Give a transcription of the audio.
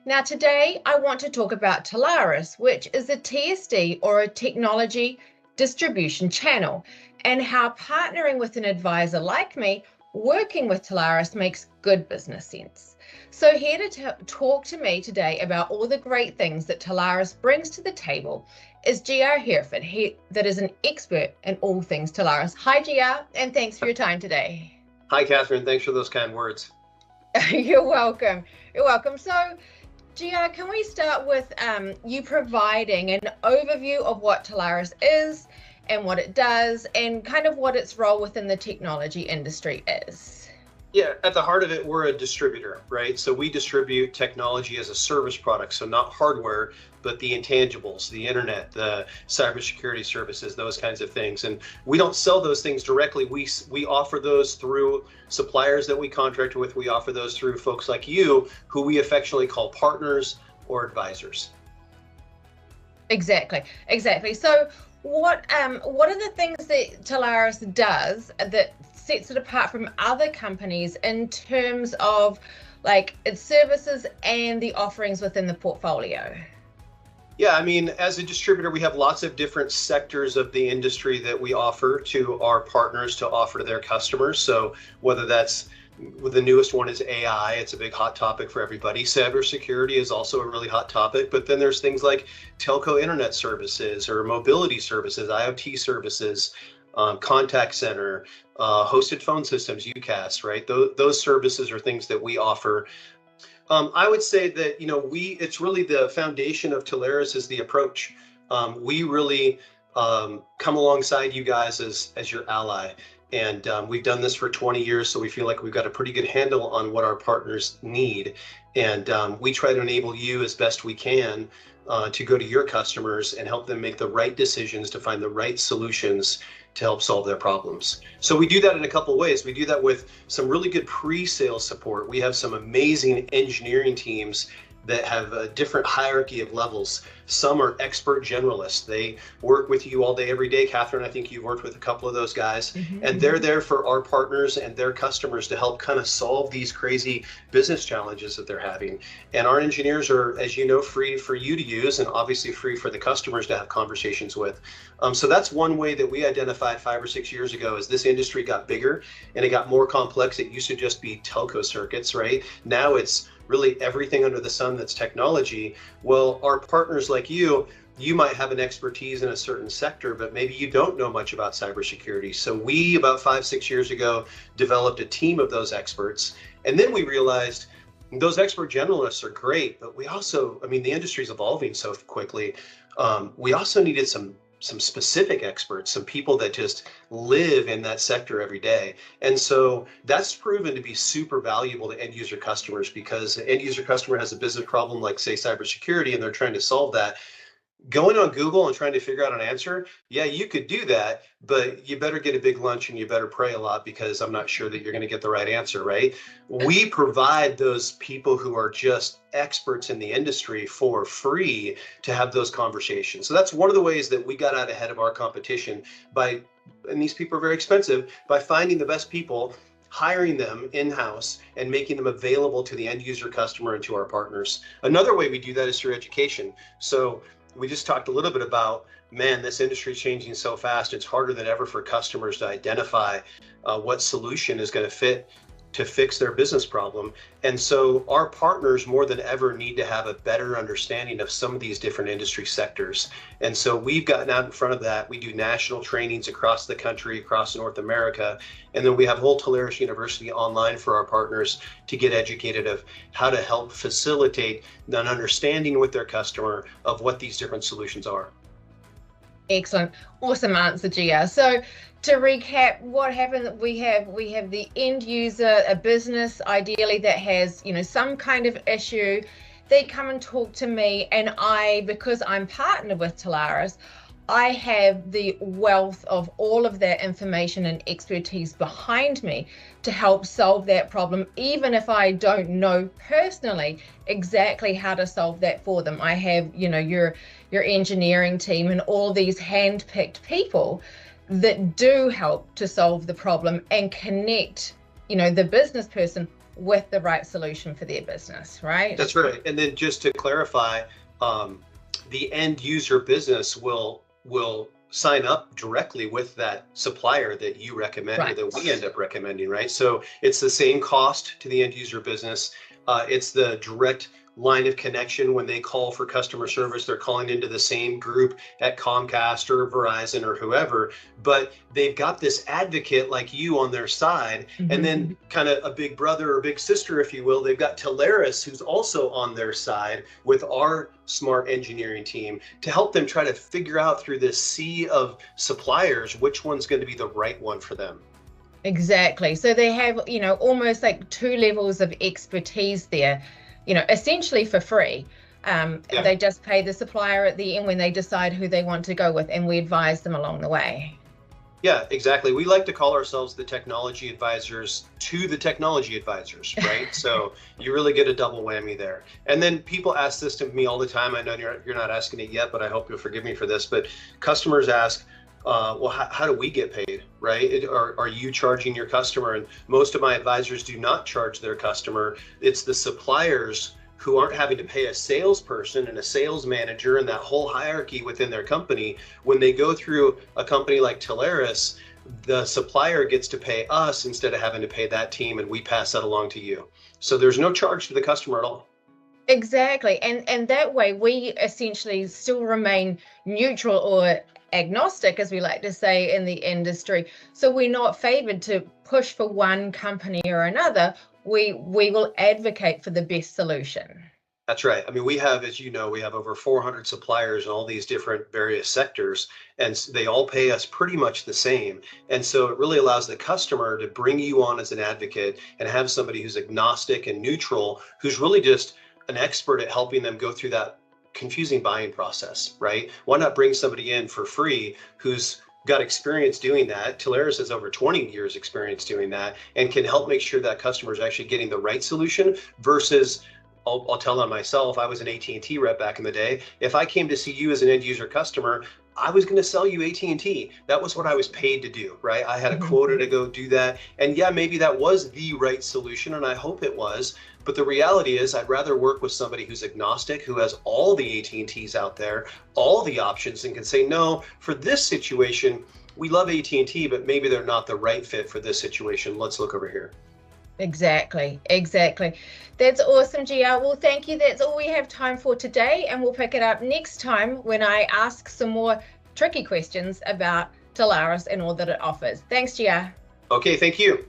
Now, today I want to talk about Telarus, which is a TSD or a technology distribution channel, and how partnering with an advisor like me, working with Telarus makes good business sense. So here to talk to me today about all the great things that Telarus brings to the table is GR Heryford, that is an expert in all things Telarus. Hi, GR, and thanks for your time today. Hi, Catherine. Thanks for those kind words. You're welcome. You're welcome. So, GR, can we start with you providing an overview of what Telarus is and what it does and kind of what its role within the technology industry is? Yeah, at the heart of it, we're a distributor, right? So we distribute technology as a service product, so not hardware, but the intangibles, the internet, the cybersecurity services, those kinds of things. And we don't sell those things directly. We offer those through suppliers that we contract with. We offer those through folks like you, who we affectionately call partners or advisors. Exactly. So what are the things that Telarus does that sets it apart from other companies in terms of like its services and the offerings within the portfolio? Yeah, I mean, as a distributor, we have lots of different sectors of the industry that we offer to our partners to offer to their customers. So whether that's the newest one is AI, it's a big hot topic for everybody. Cybersecurity is also a really hot topic, but then there's things like telco internet services or mobility services, IoT services, contact center, hosted phone systems, UCaaS, right? Those services are things that we offer. I would say that, it's really the foundation of Telarus is the approach. We really come alongside you guys as your ally. And we've done this for 20 years, so we feel like we've got a pretty good handle on what our partners need. And we try to enable you as best we can to go to your customers and help them make the right decisions to find the right solutions to help solve their problems. So we do that in a couple of ways. We do that with some really good pre-sale support. We have some amazing engineering teams that have a different hierarchy of levels. Some are expert generalists. They work with you all day, every day. Catherine, I think you've worked with a couple of those guys. And they're there for our partners and their customers to help kind of solve these crazy business challenges that they're having. And our engineers are, as you know, free for you to use and obviously free for the customers to have conversations with. So that's one way that we identified 5 or 6 years ago as this industry got bigger and it got more complex. It used to just be telco circuits, right? Now it's really everything under the sun that's technology. Well, our partners like you might have an expertise in a certain sector, but maybe you don't know much about cybersecurity. So we, about 5, 6 years ago, developed a team of those experts. And then we realized those expert generalists are great, but we also, the industry's evolving so quickly. We also needed some specific experts, some people that just live in that sector every day. And so that's proven to be super valuable to end user customers, because the end user customer has a business problem like, say, cybersecurity, and they're trying to solve that. Going on Google and trying to figure out an answer, yeah, you could do that, but you better get a big lunch and you better pray a lot, because I'm not sure that you're going to get the right answer, right? We provide those people who are just experts in the industry for free to have those conversations. So that's one of the ways that we got out ahead of our competition and these people are very expensive, by finding the best people, hiring them in-house and making them available to the end user customer and to our partners. Another way we do that is through education. So we just talked a little bit about, man, this industry is changing so fast. It's harder than ever for customers to identify what solution is going to fit to fix their business problem. And so our partners more than ever need to have a better understanding of some of these different industry sectors. And so we've gotten out in front of that. We do national trainings across the country, across North America. And then we have whole Telarus University online for our partners to get educated of how to help facilitate an understanding with their customer of what these different solutions are. Excellent. Awesome answer, Gia. So to recap, what happened, we have the end user, a business ideally that has, some kind of issue. They come and talk to me, and because I'm partnered with Telarus, I have the wealth of all of that information and expertise behind me to help solve that problem, even if I don't know personally exactly how to solve that for them. I have, your engineering team and all these hand-picked people that do help to solve the problem and connect, the business person with the right solution for their business, right? That's right. And then just to clarify, the end user business will sign up directly with that supplier that you recommend, right, or that we end up recommending, right? So it's the same cost to the end user business. It's the direct line of connection. When they call for customer service, they're calling into the same group at Comcast or Verizon or whoever, but they've got this advocate like you on their side. Mm-hmm. And then kind of a big brother or big sister, if you will, they've got Telarus, who's also on their side with our smart engineering team to help them try to figure out through this sea of suppliers, which one's going to be the right one for them. Exactly. So they have, almost like 2 levels of expertise there, essentially for free. They just pay the supplier at the end when they decide who they want to go with, and we advise them along the way. Yeah, exactly. We like to call ourselves the technology advisors to the technology advisors, right? So you really get a double whammy there. And then people ask this to me all the time. I know you're not asking it yet, but I hope you'll forgive me for this. But customers ask, well, how do we get paid, right? Are you charging your customer? And most of my advisors do not charge their customer. It's the suppliers who aren't having to pay a salesperson and a sales manager and that whole hierarchy within their company. When they go through a company like Telarus, the supplier gets to pay us instead of having to pay that team, and we pass that along to you. So there's no charge to the customer at all. Exactly. And that way we essentially still remain neutral or agnostic, as we like to say in the industry. So we're not favored to push for one company or another. We will advocate for the best solution. That's right. I mean, we have, as you know, we have over 400 suppliers in all these different various sectors, and they all pay us pretty much the same. And so it really allows the customer to bring you on as an advocate and have somebody who's agnostic and neutral, who's really just an expert at helping them go through that confusing buying process, right? Why not bring somebody in for free who's got experience doing that? Telarus has over 20 years experience doing that and can help make sure that customer is actually getting the right solution versus, I'll tell on myself, I was an AT&T rep back in the day. If I came to see you as an end user customer, I was going to sell you AT&T. That was what I was paid to do, right? I had a quota to go do that. And yeah, maybe that was the right solution, and I hope it was. But the reality is I'd rather work with somebody who's agnostic, who has all the AT&Ts out there, all the options, and can say, no, for this situation, we love AT&T, but maybe they're not the right fit for this situation. Let's look over here. Exactly. That's awesome, GR. Well, thank you. That's all we have time for today, and we'll pick it up next time when I ask some more tricky questions about Telarus and all that it offers. Thanks, GR. Okay, thank you.